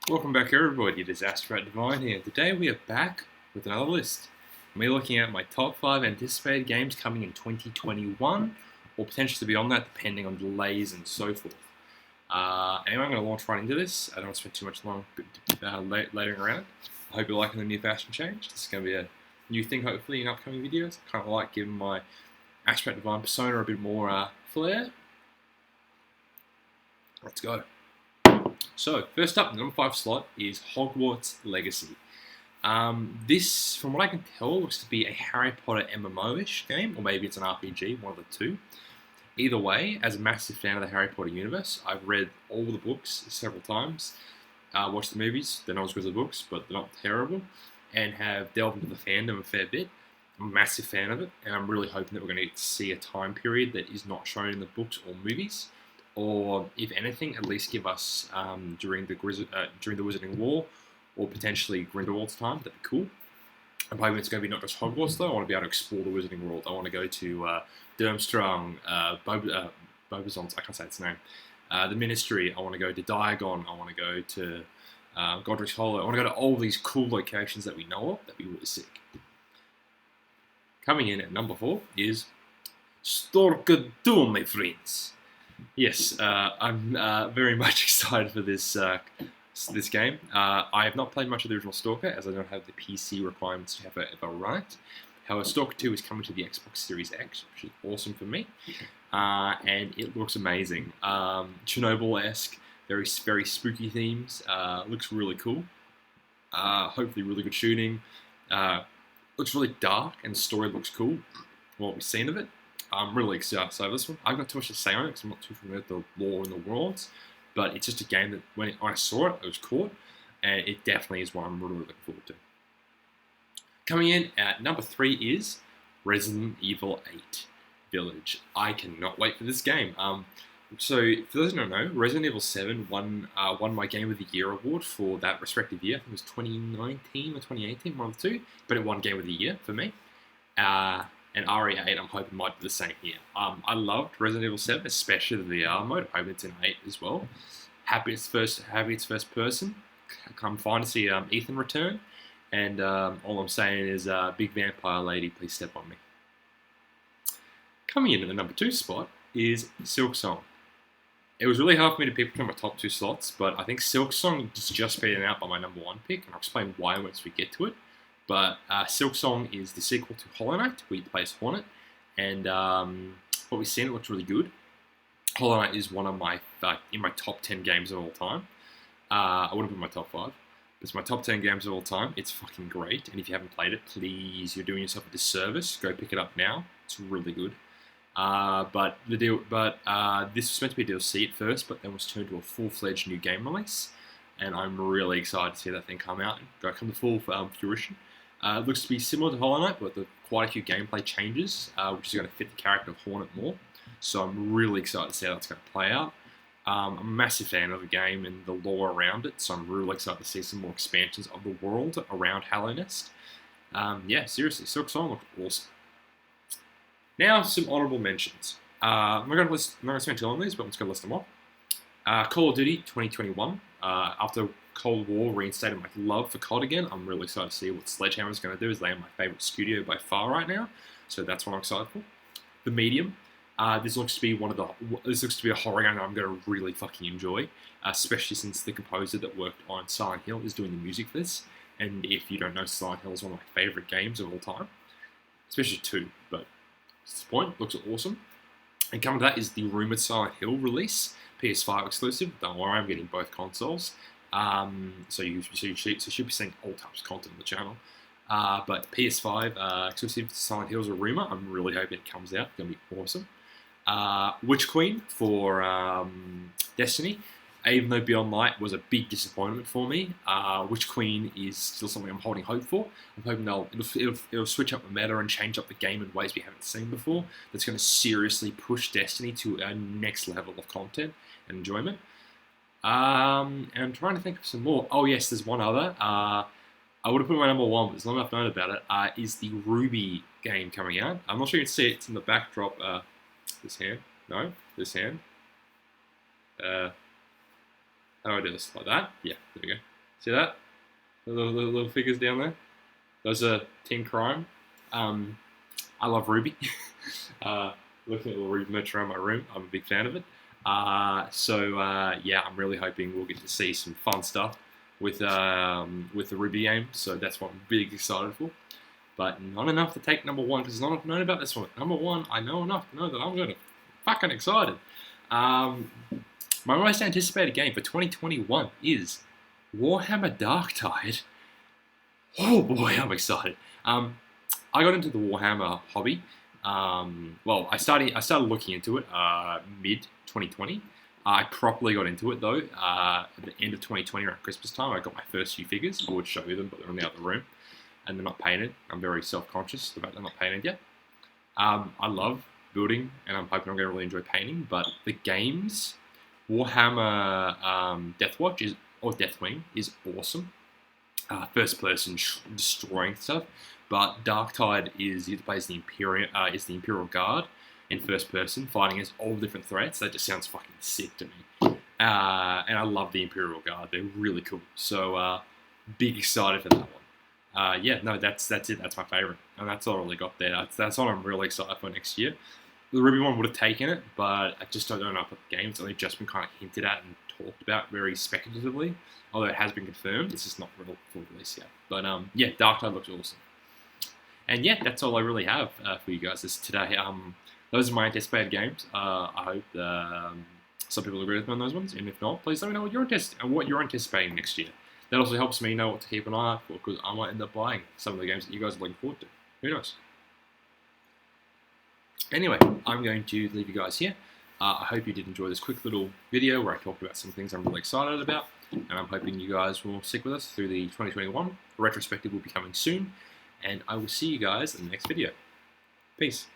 Welcome back everybody, it is Astro Divine here. Today we are back with another list. We're looking at my top 5 anticipated games coming in 2021, or potentially beyond that depending on delays and so forth. Anyway, I'm going to launch right into this. I don't want to spend too much long layering around. I hope you're liking the new fashion change. This is going to be a new thing hopefully in upcoming videos. I kind of like giving my Astro Divine persona a bit more flair. Let's go. So, first up, the number 5 slot is Hogwarts Legacy. This, from what I can tell, looks to be a Harry Potter MMO-ish game, or maybe it's an RPG, one of the two. Either way, as a massive fan of the Harry Potter universe, I've read all the books several times, watched the movies, they're not as good as the books, but they're not terrible, and have delved into the fandom a fair bit. I'm a massive fan of it, and I'm really hoping that we're going to see a time period that is not shown in the books or movies, or if anything, at least give us during the Wizarding War, or potentially Grindelwald's time. That'd be cool. I'm hoping it's going to be not just Hogwarts though. I want to be able to explore the Wizarding World. I want to go to Durmstrang, Bobazon's, I can't say its name, the Ministry. I want to go to Diagon. I want to go to Godric's Hollow. I want to go to all these cool locations that we know of. That'd be really sick. Coming in at number 4 is Stork Friends, my friends. Yes, I'm very much excited for this game. I have not played much of the original Stalker, as I don't have the PC requirements to have it right. However, Stalker 2 is coming to the Xbox Series X, which is awesome for me, and it looks amazing. Chernobyl-esque, very spooky themes. Looks really cool. Hopefully, really good shooting. Looks really dark, and the story looks cool. What we've seen of it. I'm really excited over this one. I've got too much to say on it because I'm not too familiar with the lore and the worlds, but it's just a game that when I saw it, I was caught, and it definitely is one I'm really looking forward to. Coming in at number 3 is Resident Evil 8 Village. I cannot wait for this game. So, for those who don't know, Resident Evil 7 won my Game of the Year award for that respective year. I think it was 2019 or 2018, one of the two, but it won Game of the Year for me. And RE8, I'm hoping might be the same here. I loved Resident Evil 7, especially the VR mode. I'm hoping it's in 8 as well. Happy it's first person. I'm fine to see Ethan return. And all I'm saying is, big vampire lady, please step on me. Coming in at the number 2 spot is Silksong. It was really hard for me to pick between my top 2 slots, but I think Silksong is just beaten out by my number 1 pick, and I'll explain why once we get to it. But Silksong is the sequel to Hollow Knight, where you play as Hornet, and what we've seen, it looks really good. Hollow Knight is one of my in my top 10 games of all time. I wouldn't put my top 5, but it's my top 10 games of all time. It's fucking great, and if you haven't played it, please, you're doing yourself a disservice. Go pick it up now. It's really good. But this was meant to be a DLC at first, but then was turned to a full-fledged new game release, and I'm really excited to see that thing come out and come to full fruition. It looks to be similar to Hollow Knight, but with quite a few gameplay changes, which is going to fit the character of Hornet more. So I'm really excited to see how that's going to play out. I'm a massive fan of the game and the lore around it, so I'm really excited to see some more expansions of the world around Hallownest. Yeah, seriously, Silksong looks awesome. Now, some honourable mentions. I'm not going to spend too long on these, but I'm just going to list them off. Call of Duty 2021. After Cold War reinstated my love for COD again, I'm really excited to see what Sledgehammer is going to do, as they are my favourite studio by far right now. So that's what I'm excited for. The Medium. This looks to be a horror game that I'm going to really fucking enjoy, especially since the composer that worked on Silent Hill is doing the music for this. And if you don't know, Silent Hill is one of my favourite games of all time, especially 2. But that's the point. Looks awesome. And coming to that is the rumoured Silent Hill release, PS5 exclusive. Don't worry, I'm getting both consoles. So you should be seeing all types of content on the channel. But PS5 exclusive to Silent Hill is a rumour. I'm really hoping it comes out. It's going to be awesome. Witch Queen for Destiny. Even though Beyond Light was a big disappointment for me, Witch Queen is still something I'm holding hope for. I'm hoping it'll switch up the meta and change up the game in ways we haven't seen before. That's going to seriously push Destiny to a next level of content and enjoyment. And I'm trying to think of some more. Oh yes, there's one other. I would have put my number 1, but there's not enough known about it. Is the Ruby game coming out? I'm not sure you can see it. It's in the backdrop. This hand. No, this hand. How do I do this? Like that? Yeah, there we go. See that? The little figures down there. Those are Team Crime. I love Ruby. Looking at the Ruby merch around my room, I'm a big fan of it. Yeah, I'm really hoping we'll get to see some fun stuff with the Ruby game. So that's what I'm big excited for. But not enough to take number one, because I've known about this one. Number one, I know enough to know that I'm going to fucking excited. My most anticipated game for 2021 is Warhammer Darktide. Oh boy, I'm excited. I got into the Warhammer hobby. Well, I started looking into it mid 2020. I properly got into it though at the end of 2020 around Christmas time. I got my first few figures. I would show you them, but they're in the other room, and they're not painted. I'm very self-conscious about them not painted yet. I love building, and I'm hoping I'm going to really enjoy painting. But the games, Warhammer Deathwing is awesome. First person destroying stuff, but Darktide is you play as the Imperial Guard in first person, fighting against all different threats. That just sounds fucking sick to me. And I love the Imperial Guard; they're really cool. So big excited for that one. Yeah, no, that's it. That's my favorite, and that's all I really got there. That's what I'm really excited for next year. The Ruby one would have taken it, but I just don't know enough about the game. It's only just been kind of hinted at and talked about very speculatively, although it has been confirmed. It's just not full release yet. But yeah, Darktide looks awesome. And yeah, that's all I really have for you guys this today. Those are my anticipated games. I hope some people agree with me on those ones, and if not, please let me know what you're anticipating next year. That also helps me know what to keep an eye out for, because I might end up buying some of the games that you guys are looking forward to. Who knows? Anyway, I'm going to leave you guys here. I hope you did enjoy this quick little video where I talked about some things I'm really excited about, and I'm hoping you guys will stick with us through the 2021. The retrospective will be coming soon, and I will see you guys in the next video. Peace.